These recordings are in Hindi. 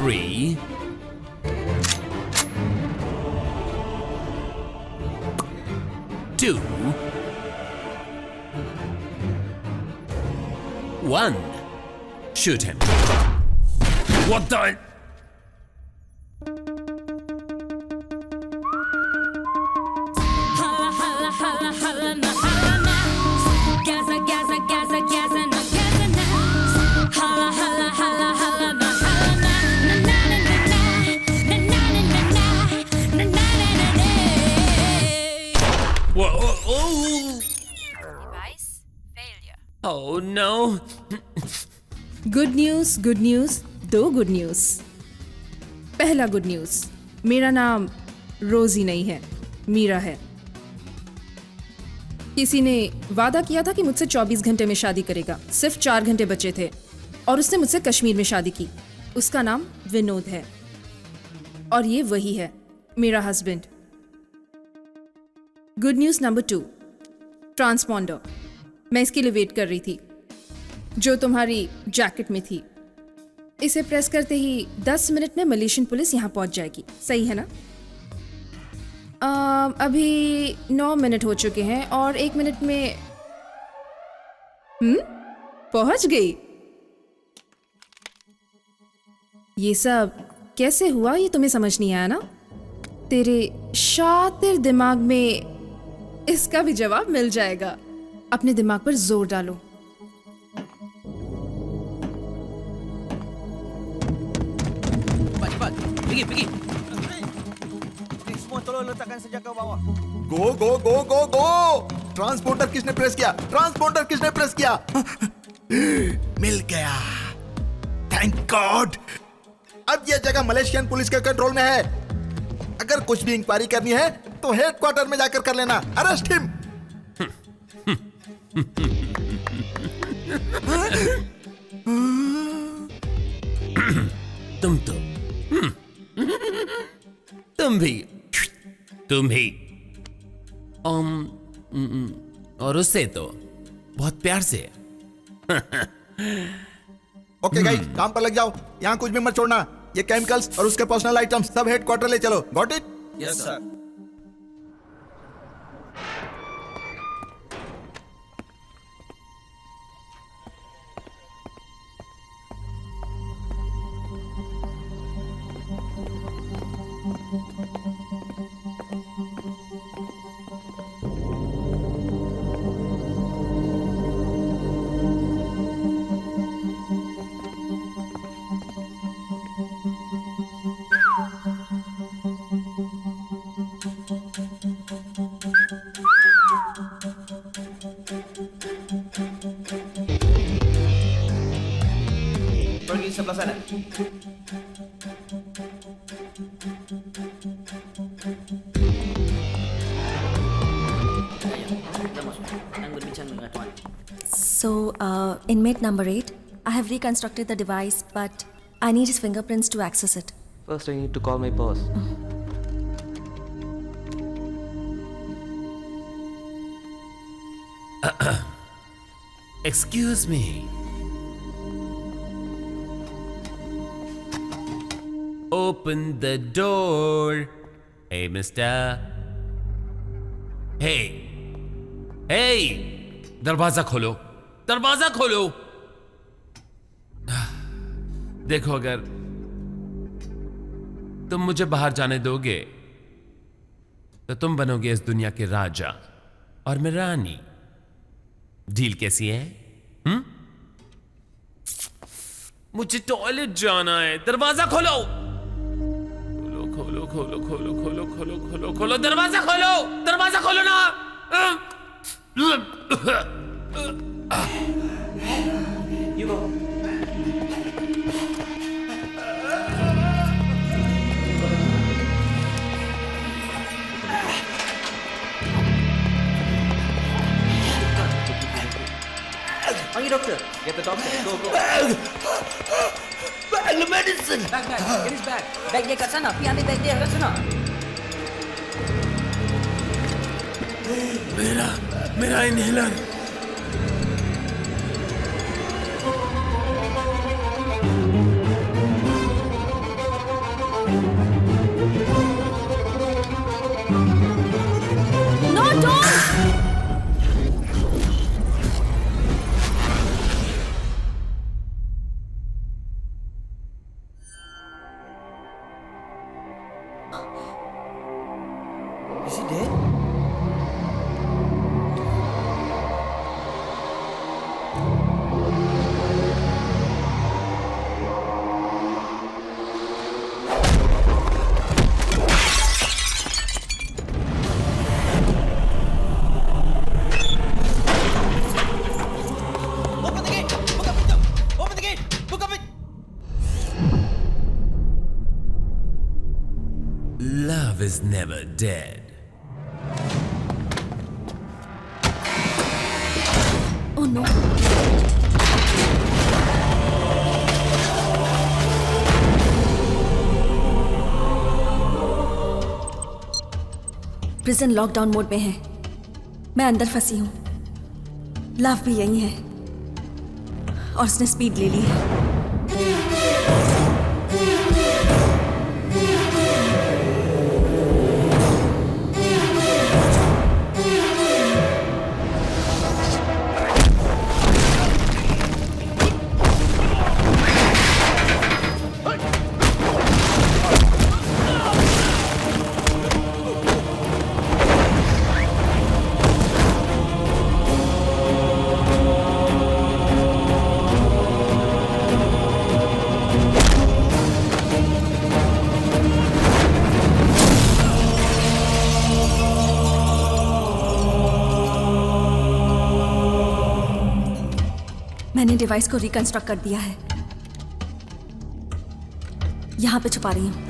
3, 2, 1. Shoot him. What the? Device failure. Oh no. Good news, दो गुड न्यूज़। पहला गुड न्यूज़, मेरा नाम रोजी नहीं है, मीरा है। किसी ने वादा किया था कि मुझसे 24 घंटे में शादी करेगा। सिर्फ 4 घंटे बचे थे और उसने मुझसे कश्मीर में शादी की। उसका नाम विनोद है और ये वही है, मेरा husband. Good news number 2, transponder. मैं इसके लिए वेट कर रही थी, जो तुम्हारी जैकेट में थी। इसे प्रेस करते ही 10 मिनट में मलेशियन पुलिस यहाँ पहुँच जाएगी। सही है ना? अभी 9 मिनट हो चुके हैं और 1 मिनट में पहुँच गई। ये सब कैसे हुआ ये तुम्हें समझ नहीं आया ना? तेरे शातिर दिमाग में इसका भी जवाब मिल जाएगा। अपने दिमाग पर जोर डालो। Pergi. Semua tolong letakkan senjata ke bawah. गो ट्रांसपोर्टर किसने प्रेस किया? मिल गया, थैंक गॉड। अब यह जगह मलेशियन पुलिस के कंट्रोल में है। अगर कुछ भी इंक्वायरी करनी है तो हेडक्वार्टर में जाकर कर लेना। Arrest him. तुम भी और उससे तो बहुत प्यार से। ओके गाइस, काम पर लग जाओ। यहाँ कुछ भी मत छोड़ना। ये केमिकल्स और उसके पर्सनल आइटम्स सब हेडक्वार्टर ले चलो। Got it? Yes sir. Pergi sebelah sana. So, inmate number 8, I have reconstructed the device, but I need his fingerprints to access it. First, I need to call my boss. Excuse me. Open the door. Hey, mister. Hey! दरवाजा खोलो। देखो, अगर तुम मुझे बाहर जाने दोगे तो तुम बनोगे इस दुनिया के राजा और मैं रानी। डील कैसी है? मुझे टॉयलेट जाना है। दरवाजा खोलो। खोलो दरवाजा खोलो ना। You go. Panggil doktor. Get the doctor. Go. The medicine. Bag. Get his bag. Bag dia kat sana. Pergi ambil bag dia kat sana. मेरा inhaler. is never dead. Oh no. Prison lockdown mode में है। मैं अंदर फंसी हूँ। लव भी यही है और उसने स्पीड ले ली है। मैंने डिवाइस को रिकंस्ट्रक्ट कर दिया है। यहां पे छुपा रही हूं।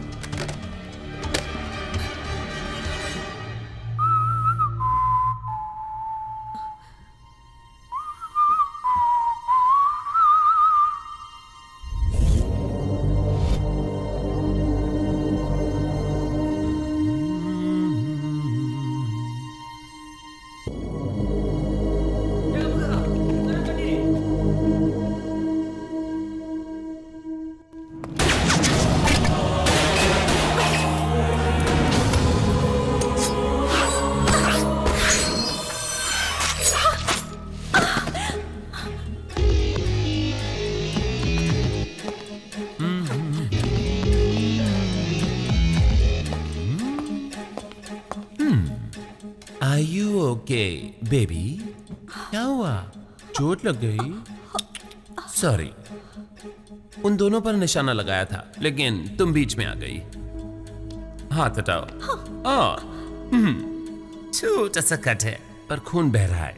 Are you okay, baby? क्या हुआ? चोट लग गई? सॉरी, उन दोनों पर निशाना लगाया था, लेकिन तुम बीच में आ गई। हाथ हटाओ। छोटा सा कट है, पर खून बह रहा है।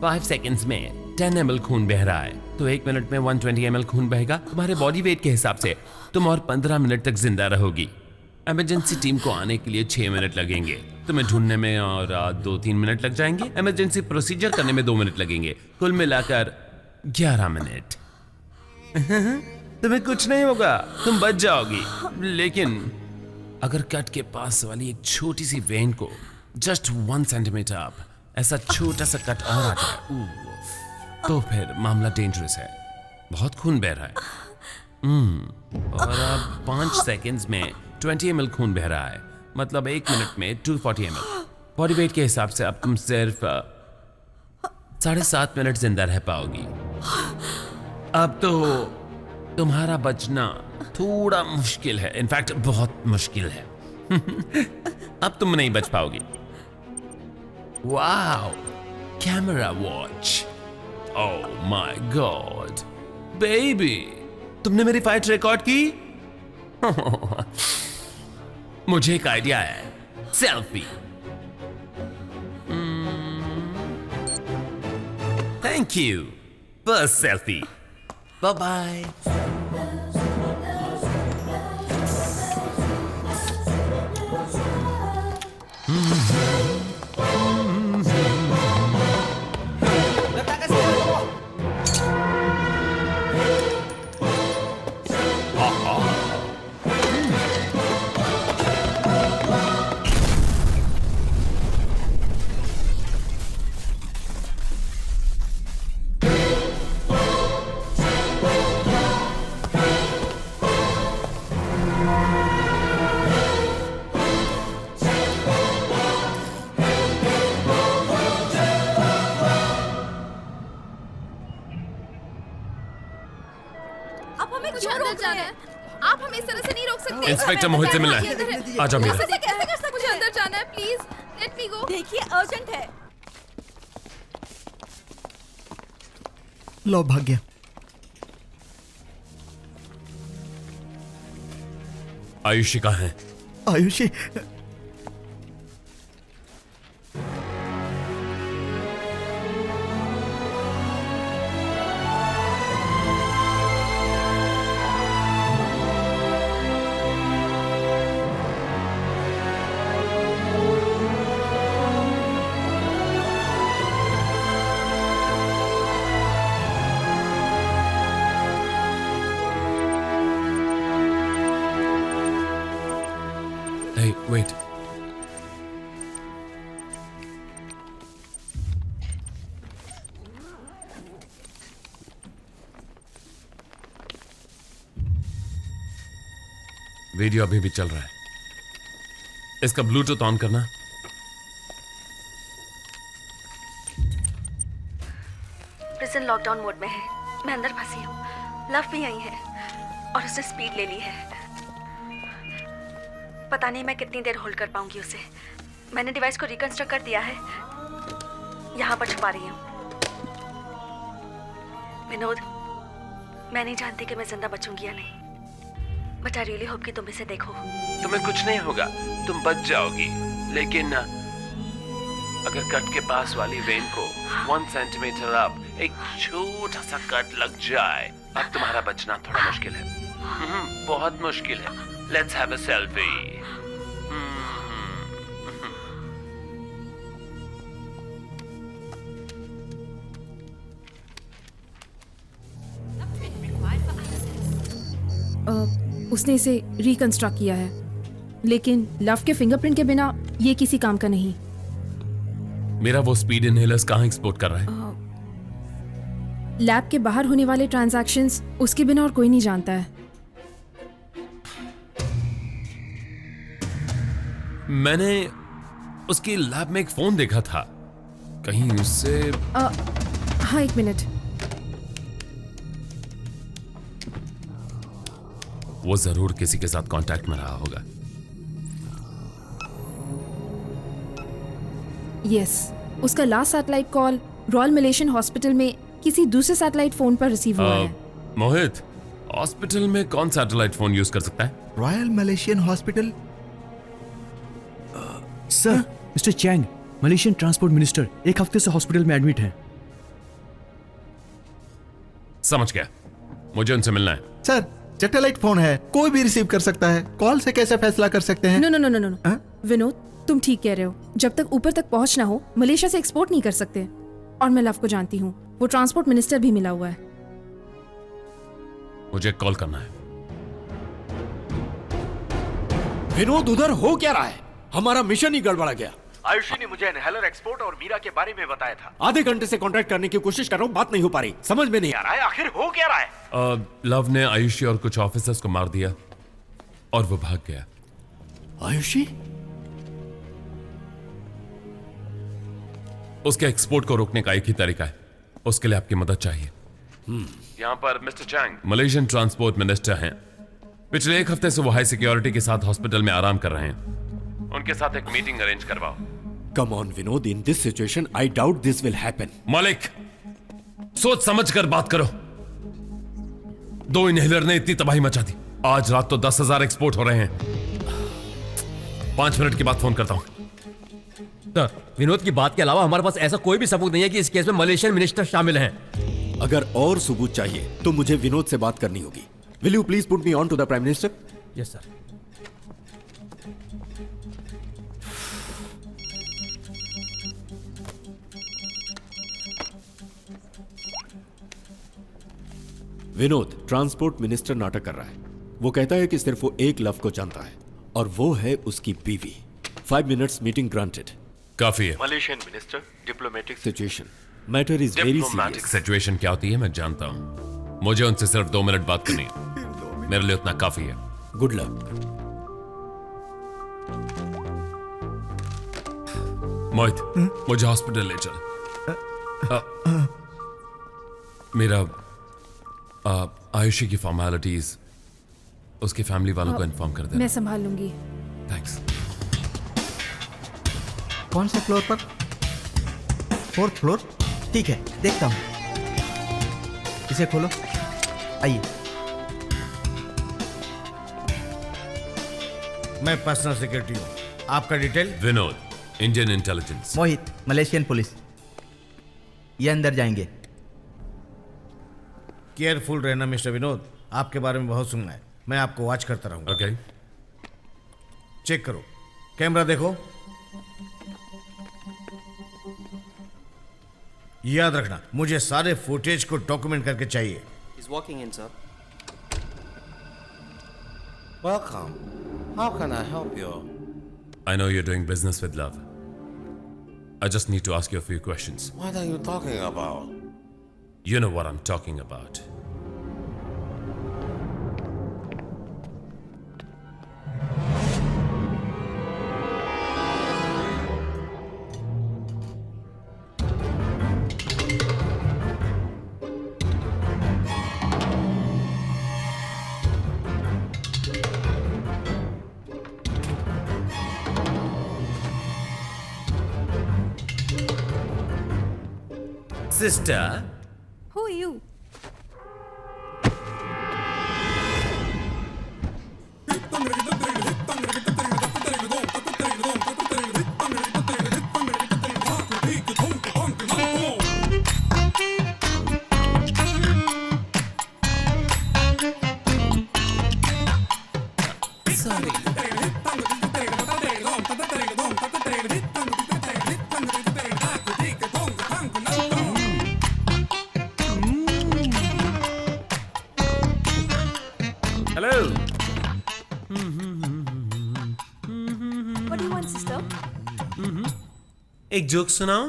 5 सेकंड्स में 10 ml खून बह रहा है, तो 1 मिनट में 120 ml खून बहेगा। तुम्हारे बॉडी वेट के हिसाब से तुम और 15 मिनट तक जिंदा रहोगी। इमरजेंसी टीम को आने के लिए 6 मिनट लगेंगे, तुम्हें ढूंढने में और 2-3 मिनट लग जाएंगे, इमरजेंसी प्रोसीजर करने में 2 मिनट लगेंगे, कुल मिलाकर 11 मिनट। तुम्हें कुछ नहीं होगा, तुम बच जाओगी। लेकिन अगर कट के पास वाली एक छोटी सी वेन को जस्ट 1 सेंटीमीटर अप ऐसा छोटा सा कट और आ जाए, तो फिर मामला डेंजरस है। बहुत खून बह रहा है। और अब 5 सेकंड्स में 20 ml खून बह रहा है, मतलब 1 मिनट में 240 ml। बॉडी वेट के हिसाब से अब तुम सिर्फ 7.5 मिनट जिंदा रह पाओगी। अब तो तुम्हारा बचना थोड़ा मुश्किल है, इनफैक्ट बहुत मुश्किल है। अब तुम नहीं बच पाओगी। Wow, camera watch. Oh my god, baby, तुमने मेरी फाइट रिकॉर्ड की? मुझे एक आइडिया है, सेल्फी। थैंक यू, बस selfie. Bye bye. Letakkan senjata ke bawah. आप हमें क्यों रोक रहे हैं? आप हमें इस तरह से नहीं रोक सकते। इंस्पेक्टर मोहित से मिलना है। आ जाओ मेरा। कैसे कैसे कर सकते? मुझे अंदर जाना है, प्लीज लेट मी गो। देखिए, अर्जेंट है। लो, भाग गया। आयुषी कहाँ है? आयुषी वीडियो अभी भी चल रहा है। इसका ब्लूटूथ ऑन करना। प्रिजन लॉकडाउन मोड में है। मैं अंदर फंसी हूँ। लव भी यही है और उसने स्पीड ले ली है। पता नहीं मैं कितनी देर होल्ड कर पाऊंगी उसे। मैंने डिवाइस को रिकंस्ट्रक्ट कर दिया है। यहाँ पर छुपा रही हूँ। विनोद, मैं नहीं जानती कि मैं जिंदा बचूंगी या नहीं, बट आई रियली होप कि तुम इसे देखो। तुम्हें कुछ नहीं होगा, तुम बच जाओगी। लेकिन अगर कट के पास वाली वेन को 1 सेंटीमीटर अप एक छोटा सा कट लग जाए, अब तुम्हारा बचना थोड़ा मुश्किल है। बहुत मुश्किल है। Let's have a selfie. उसने इसे रिकंस्ट्रक्ट किया है, लेकिन लव के फिंगरप्रिंट के बिना ये किसी काम का नहीं। मेरा वो स्पीड इनहेलर्स कहाँ एक्सपोर्ट कर रहा है? लैब के बाहर होने वाले ट्रांजैक्शंस उसके बिना और कोई नहीं जानता है। मैंने उसकी लैब में एक फोन देखा था, कहीं उससे। हाँ, एक मिनट। वो जरूर किसी के साथ कांटेक्ट में रहा होगा। यस, उसका last satellite call royal Malaysian hospital में किसी दूसरे सैटेलाइट फोन पर रिसीव हुआ है। मोहित, हॉस्पिटल में कौन सैटेलाइट फोन यूज कर सकता है? Royal Malaysian hospital. Sir, mister Chang, Malaysian transport minister, एक हफ्ते से हॉस्पिटल में एडमिट हैं। समझ गया, मुझे उनसे मिलना है। सर, सैटेलाइट फोन है, कोई भी रिसीव कर सकता है। कॉल से कैसे फैसला कर सकते हैं? No no no no no, Vinod, तुम ठीक कह रहे हो। जब तक ऊपर तक पहुंच ना हो, मलेशिया से एक्सपोर्ट नहीं कर सकते। और मैं लव को जानती हूँ, वो ट्रांसपोर्ट मिनिस्टर भी मिला हुआ है। मुझे कॉल करना है। विनोद, उधर हो क्या रहा है? हमारा मिशन ही गड़बड़ा गया। आयुषी ने मुझे इनहेलर एक्सपोर्ट और मीरा के बारे में बताया था। आधे घंटे से कांटेक्ट करने की कोशिश कर रहा हूँ, बात नहीं हो पा रही। समझ में नहीं आ रहा है आखिर हो क्या रहा है? लव ने आयुषी और कुछ ऑफिसर्स को मार दिया और वो भाग गया। आयुषी? उसके एक्सपोर्ट को रोकने का एक ही तरीका है, उसके लिए आपकी मदद चाहिए। यहाँ पर mister Chang Malaysian transport minister हैं। पिछले एक हफ्ते से वो हाई सिक्योरिटी के साथ हॉस्पिटल में आराम कर रहे हैं। उनके साथ एक मीटिंग अरेंज करवाओ। Come on Vinod, in this situation I doubt this will happen. मालिक, सोच समझ कर बात करो। 2 इनहेलर ने इतनी तबाही मचा दी। आज रात तो 10,000 एक्सपोर्ट हो रहे हैं। 5 मिनट के बाद फोन करता हूं। सर, विनोद की बात के अलावा हमारे पास ऐसा कोई भी सबूत नहीं है कि इस केस में मलेशियन मिनिस्टर शामिल हैं। अगर और सबूत चाहिए तो मुझे विनोद से बात करनी होगी। Will you please put me on to the prime minister? Yes sir. Vinod, transport minister नाटक कर रहा है। वो कहता है कि सिर्फ वो एक लव को जानता है और वो है उसकी बीवी। 5 मिनट्स मीटिंग ग्रांटेड। काफी है। Malaysian minister, diplomatic situation, matter is very diplomatic serious. Situation क्या होती है मैं जानता हूं। मुझे उनसे सिर्फ 2 मिनट बात करनी है। मेरे लिए उतना काफी है। Good luck. मोहित, मुझे हॉस्पिटल ले चल। मेरा आयुषी की फॉर्मेलिटीज उसकी फैमिली वालों को इन्फॉर्म कर देना। मैं संभाल लूंगी। थैंक्स। कौन से फ्लोर पर? 4th floor. ठीक है, देखता हूँ। इसे खोलो, आइए। मैं पर्सनल सेक्रेटरी हूँ। आपका detail? Vinod, Indian intelligence. Mohit, Malaysian police. ये अंदर जाएंगे। केयरफुल रहना मिस्टर विनोद, आपके बारे में बहुत सुनना है। मैं आपको वॉच करता रहूंगा। ओके। चेक करो, कैमरा देखो। याद रखना, मुझे सारे फुटेज को डॉक्यूमेंट करके चाहिए। He's walking in, sir. Welcome. How can I help you? I know you're doing business with love. I just need to ask you a few questions. What are you talking about? You know what I'm talking about. Sister, Who are you? sorry. Hello. What do you want, sister? एक जोक सुनाओ.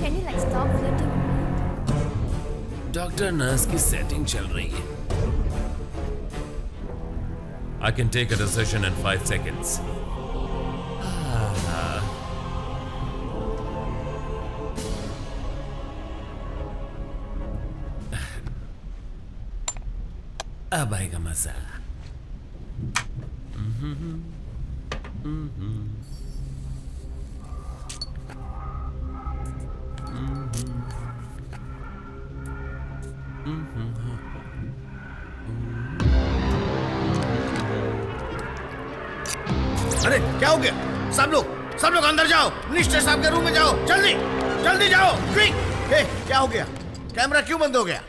Can you like stop flirting? Doctor nurse की सेटिंग चल रही है. I can take a decision in 5 seconds. अब आएगा मजा. अरे क्या हो गया? सब लोग अंदर जाओ. मिनिस्टर साहब के रूम में जाओ. जल्दी जल्दी जाओ. क्विक. क्या हो गया? कैमरा क्यों बंद हो गया?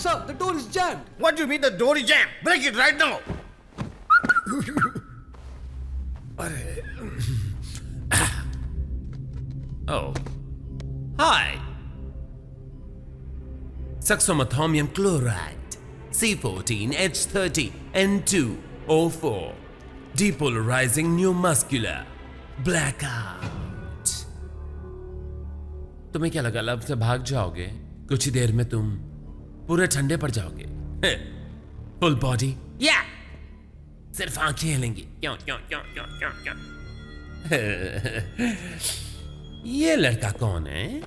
Sir, the door is jammed. What do you mean the door is jammed? Break it right now. Oh. Hi. Succinylmethymium chloride. C14H30 N2O4. Depolarizing neuromuscular. Blackout. तुम्हें क्या लगा लब से भाग जाओगे? कुछ ही देर में तुम पूरे ठंडे पड़ जाओगे. फुल बॉडी या सिर्फ आंखें हिलेंगी. क्यों क्यों क्यों क्यों क्यों क्यों? ये लड़का कौन है?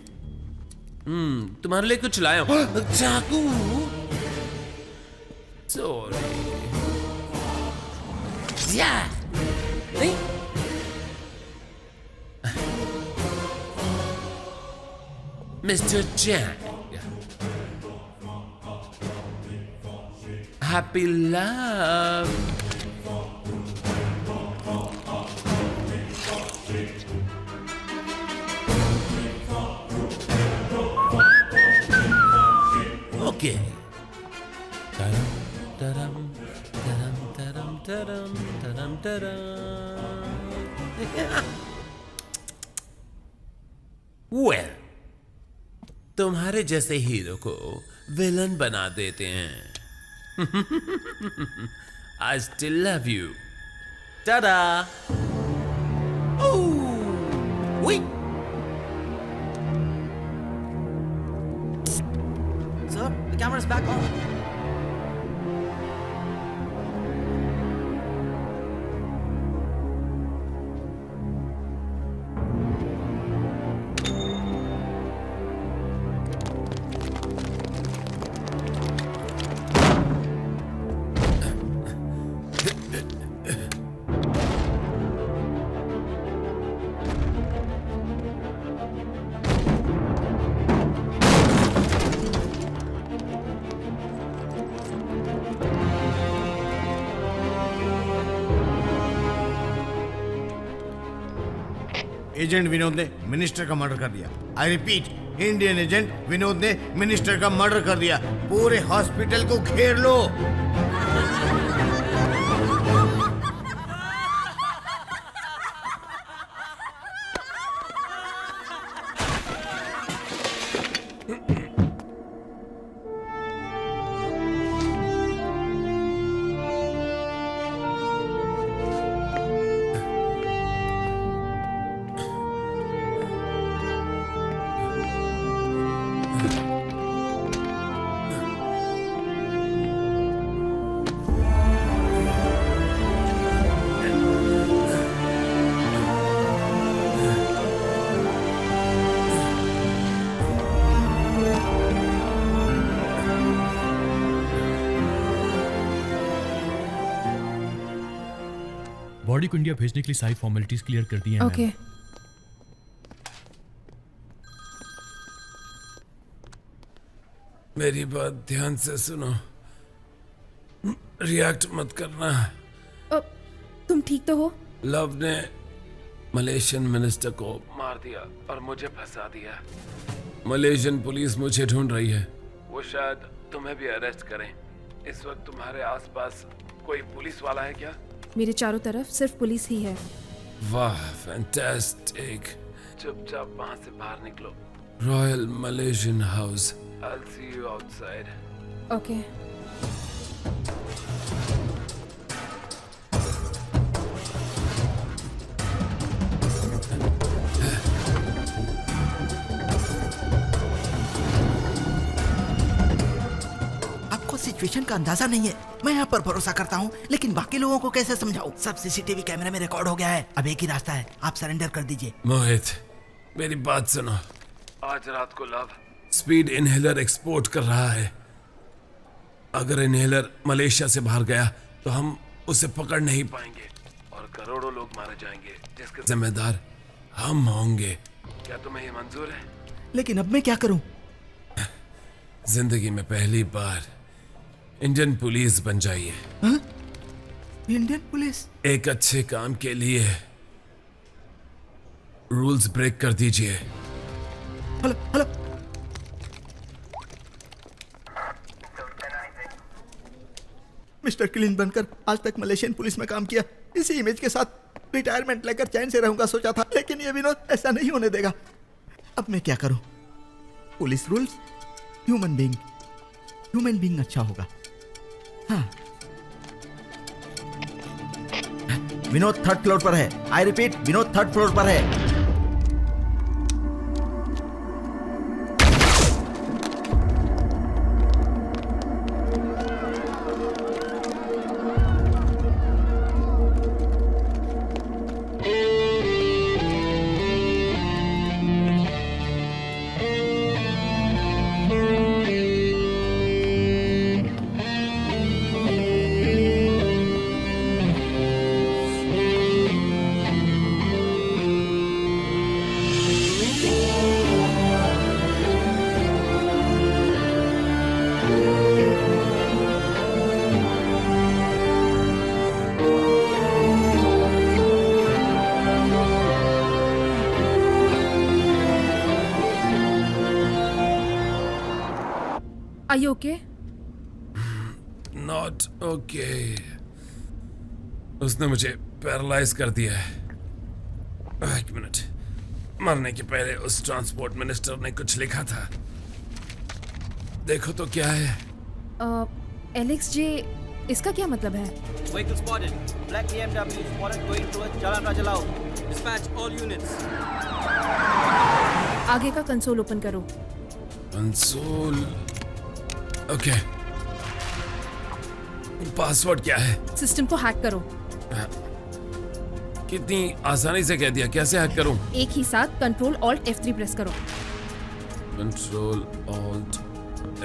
तुम्हारे लिए कुछ लाया हूं. चाकू. सॉरी. या नहीं. Mister जैंग. Happy love. Okay. Taram, taram, taram, taram, taram, taram, taram. Well, तुम्हारे जैसे हीरो को विलन बना देते हैं. I still love you. Ta-da! Oh! Wait! Sir, the camera's back on. Agent Vinod ने मिनिस्टर का मर्डर कर दिया। I repeat, Indian agent Vinod ने मिनिस्टर का मर्डर कर दिया। पूरे हॉस्पिटल को घेर लो। बॉडी को इंडिया भेजने के लिए सारी फॉर्मेलिटीज क्लियर कर दी हैं। ओके। मेरी बात ध्यान से सुनो, रिएक्ट मत करना। तुम ठीक तो हो? लव ने मलेशियन मिनिस्टर को मार दिया और मुझे फंसा दिया। मलेशियन पुलिस मुझे ढूंढ रही है। वो शायद तुम्हें भी अरेस्ट करें। इस वक्त तुम्हारे आसपास कोई पुलिस वाला है क्या? मेरे चारों तरफ सिर्फ पुलिस ही है। वाह, फैंटास्टिक। चुपचाप वहां से बाहर निकलो। Royal Malaysian house. I'll see you outside. Okay. आपको सिचुएशन का अंदाजा नहीं है। मैं यहाँ पर भरोसा करता हूँ, लेकिन बाकी लोगों को कैसे समझाऊं? सब सीसीटीवी कैमरे में रिकॉर्ड हो गया है। अब एक ही रास्ता है, आप सरेंडर कर दीजिए। मोहित, मेरी बात सुनो। आज रात को लव स्पीड इनहेलर एक्सपोर्ट कर रहा है। अगर इनहेलर मलेशिया से बाहर गया तो हम उसे पकड़ नहीं पाएंगे और करोड़ों लोग मारे जाएंगे, जिसके जिम्मेदार हम होंगे। क्या तुम्हें ये मंजूर है? लेकिन अब मैं क्या करूं? जिंदगी में पहली बार इंडियन पुलिस बन जाइए। Indian police? एक अच्छे काम के लिए रूल्स ब्रेक कर दीजिए। Hello hello. मिस्टर क्लीन बनकर आज तक मलेशियन पुलिस में काम किया। इसी इमेज के साथ रिटायरमेंट लेकर चैन से रहूंगा सोचा था, लेकिन ये विनोद ऐसा नहीं होने देगा। अब मैं क्या करूं? पुलिस रूल्स, ह्यूमन बीइंग अच्छा होगा। हाँ। विनोद 3rd फ्लोर पर है। I repeat, Vinod 3rd floor पर है। Are you okay? Not okay. उसने मुझे पैरालाइज कर दिया है। एक मिनट, मरने के पहले उस ट्रांसपोर्ट मिनिस्टर ने कुछ लिखा था। देखो तो क्या है। एलेक्स जी, इसका क्या मतलब है? Vehicle spotted. Black BMW spotted going towards Jalan Raja Lau. Dispatch all units. आगे का कंसोल ओपन करो। कंसोल? ओके। पासवर्ड क्या है? सिस्टम को हैक करो। कितनी आसानी से कह दिया, कैसे हैक करूं? एक ही साथ Ctrl Alt F3 प्रेस करो। Ctrl Alt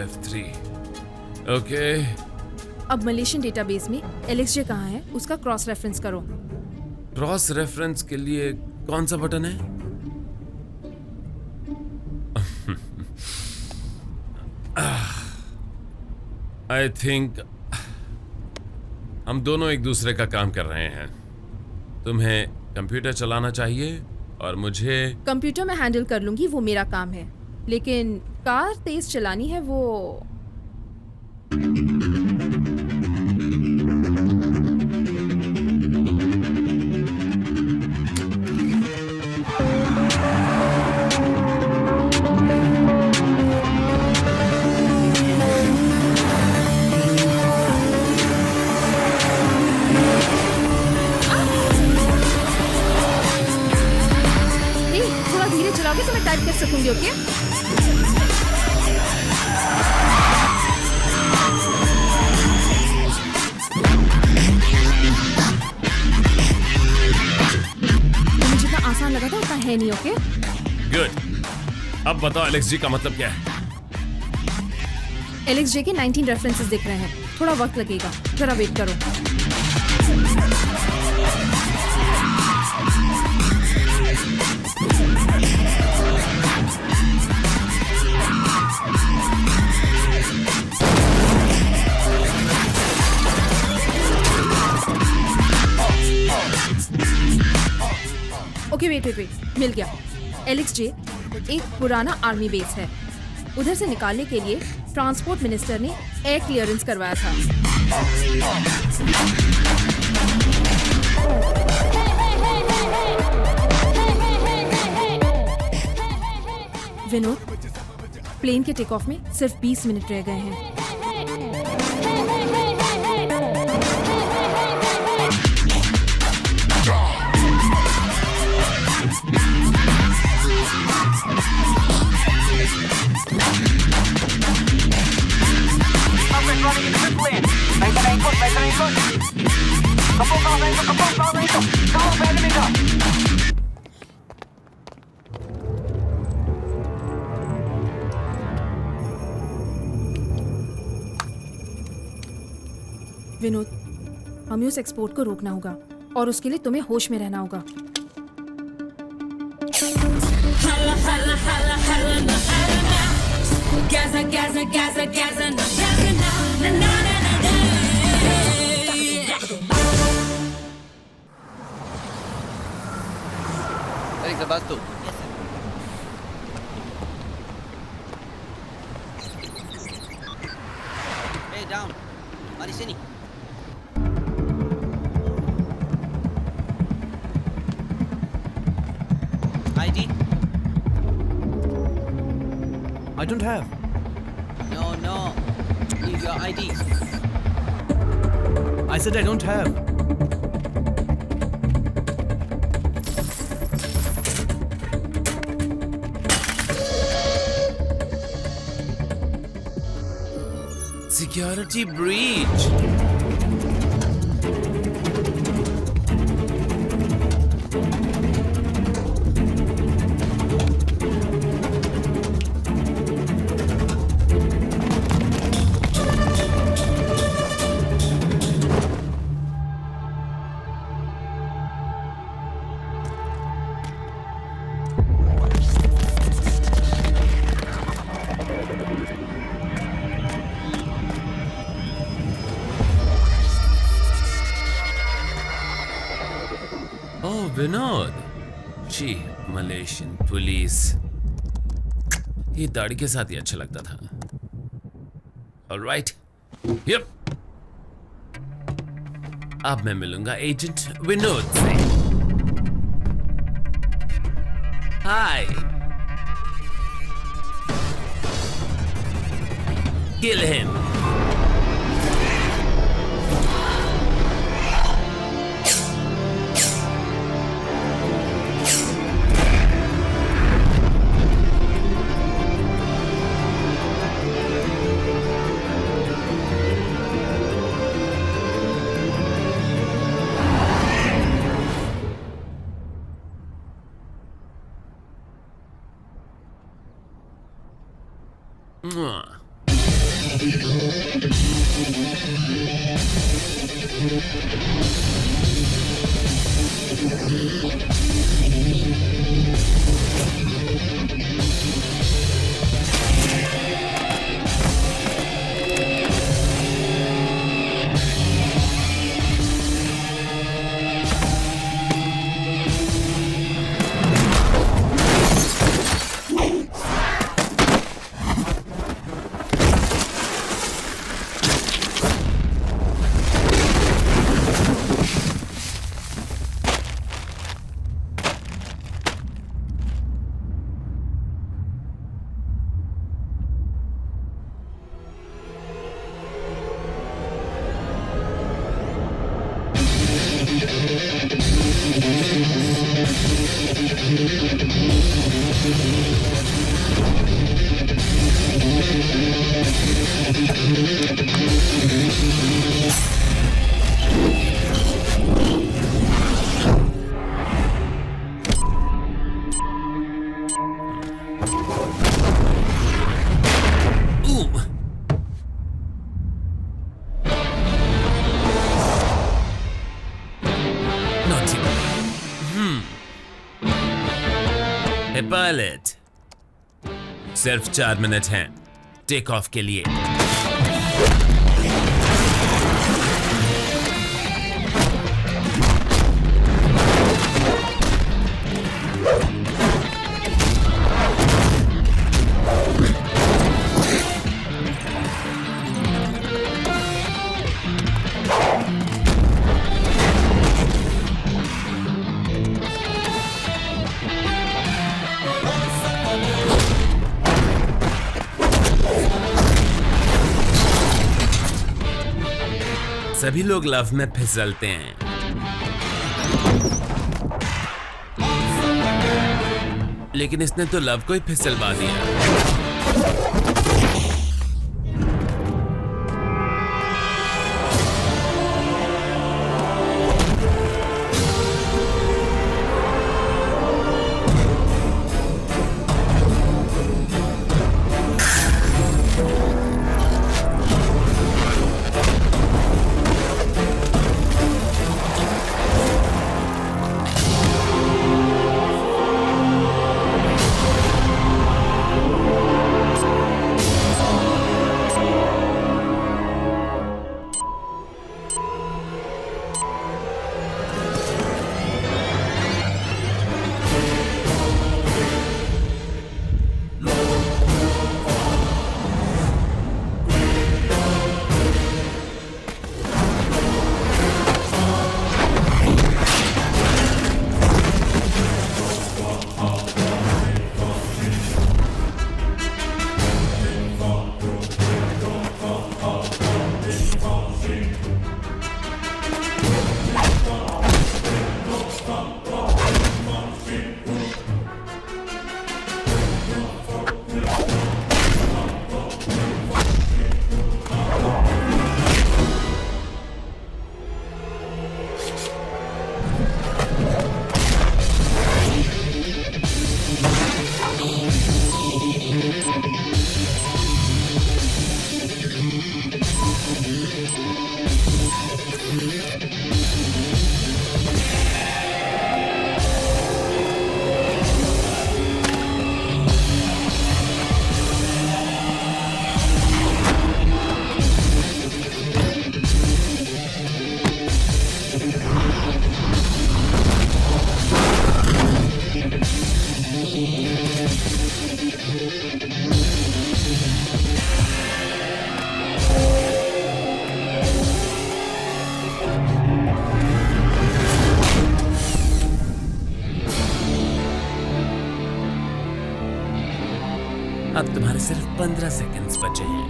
F3। ओके। अब मलेशियन डेटाबेस में एलेक्स जे कहाँ है उसका क्रॉस रेफरेंस करो। क्रॉस रेफरेंस के लिए कौन सा बटन है? आई थिंक हम दोनों एक दूसरे का काम कर रहे हैं। तुम्हें कंप्यूटर चलाना चाहिए और मुझे कंप्यूटर में हैंडल कर लूंगी, वो मेरा काम है, लेकिन कार तेज चलानी है वो चलाओगे तो मैं टाइप कर सकूंगी। ओके मुझे जितना आसान लगा था उतना है नहीं। Okay good. अब बताओ एलेक्स जी का मतलब क्या है? एलेक्स जे के 19 रेफरेंसेस दिख रहे हैं, थोड़ा वक्त लगेगा, जरा वेट करो। ओके वेट, मिल गया। एलेक्स जे एक पुराना आर्मी बेस है, उधर से निकालने के लिए ट्रांसपोर्ट मिनिस्टर ने एयर क्लियरेंस करवाया था। विनोद, प्लेन के टेक ऑफ में सिर्फ 20 मिनट रह गए हैं। विनोद, हमें उस एक्सपोर्ट को रोकना होगा और उसके लिए तुम्हें होश में रहना होगा। Sebastian. Hey, down. Mari sini. ID? I don't have. No. Leave your ID. I said I don't have. Security breach. Vinod, ji Malaysian police, ये दाढ़ी के साथ ही अच्छा लगता था। Alright, yup. अब मैं मिलूंगा एजेंट विनोद से। हाय, किल हिम। पायलट, सिर्फ 4 मिनट हैं टेक ऑफ के लिए। सभी लोग लव में फिसलते हैं, लेकिन इसने तो लव को ही फिसलवा दिया। अब तुम्हारे सिर्फ 15 सेकंड्स बचे हैं।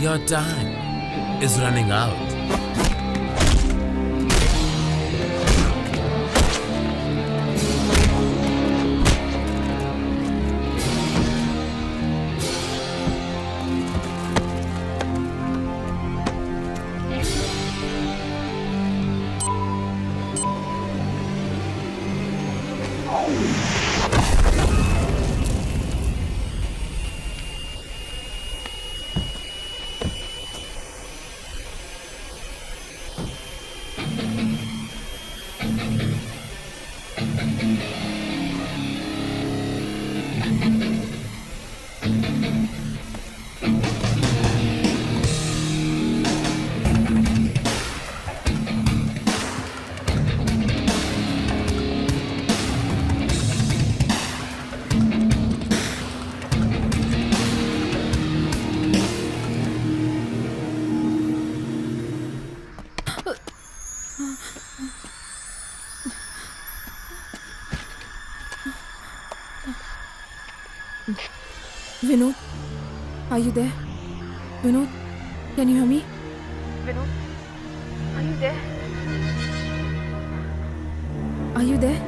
Your time is running out. Vinod, are you there? Vinod, can you hear me? Vinod, are you there? Are you there?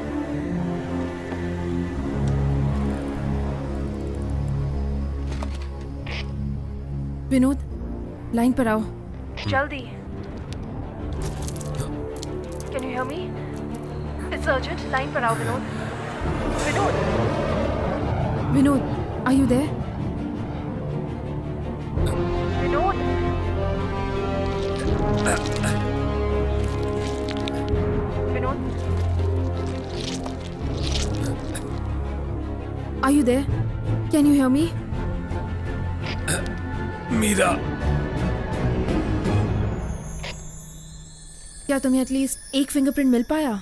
Vinod, line पर आओ जल्दी। Can you hear me? It's urgent. Line पर आओ Vinod. Vinod. Vinod, are you there? Vinod. Vinod. Are you there? Can you hear me? Meera, क्या तुम्हें एटलीस्ट एक फिंगरप्रिंट मिल पाया?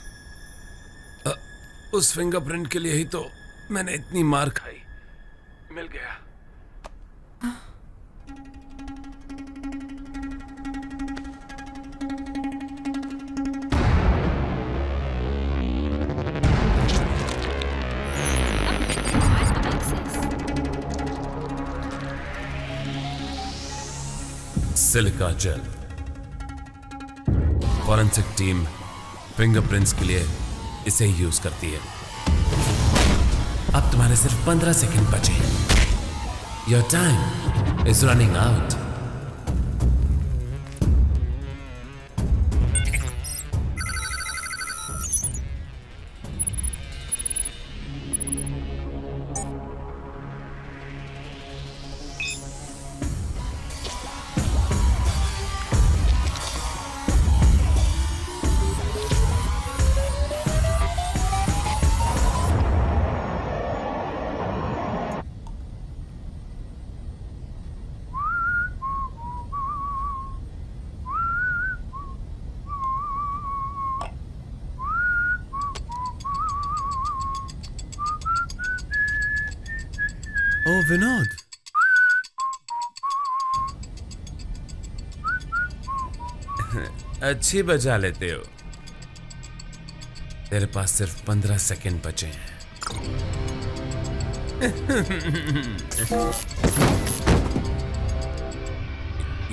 उस फिंगरप्रिंट के लिए ही तो मैंने इतनी मार खाई। मिल गया। Silica gel. Forensic team fingerprints के लिए इसे ही यूज करती है। अब तुम्हारे सिर्फ 15 सेकंड बचे। Your time is running out. ओ विनोद, अच्छी बजा लेते हो। तेरे पास सिर्फ 15 सेकंड बचे हैं।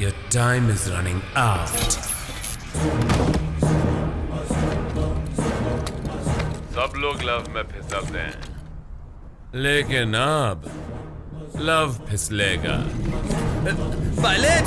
Your time is running out. सब लोग लव में फिसलते हैं, लेकिन अब लव फिसलेगा। Pilot!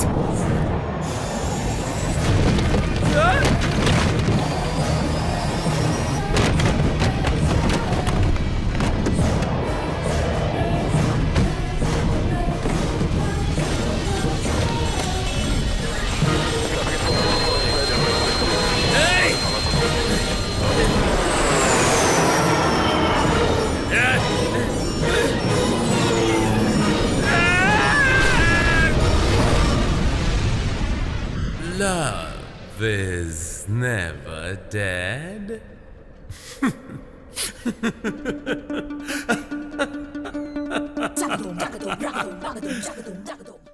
Love is never dead. Jagadum, jagadum, jagadum, jagadum, jagadum, jagadum.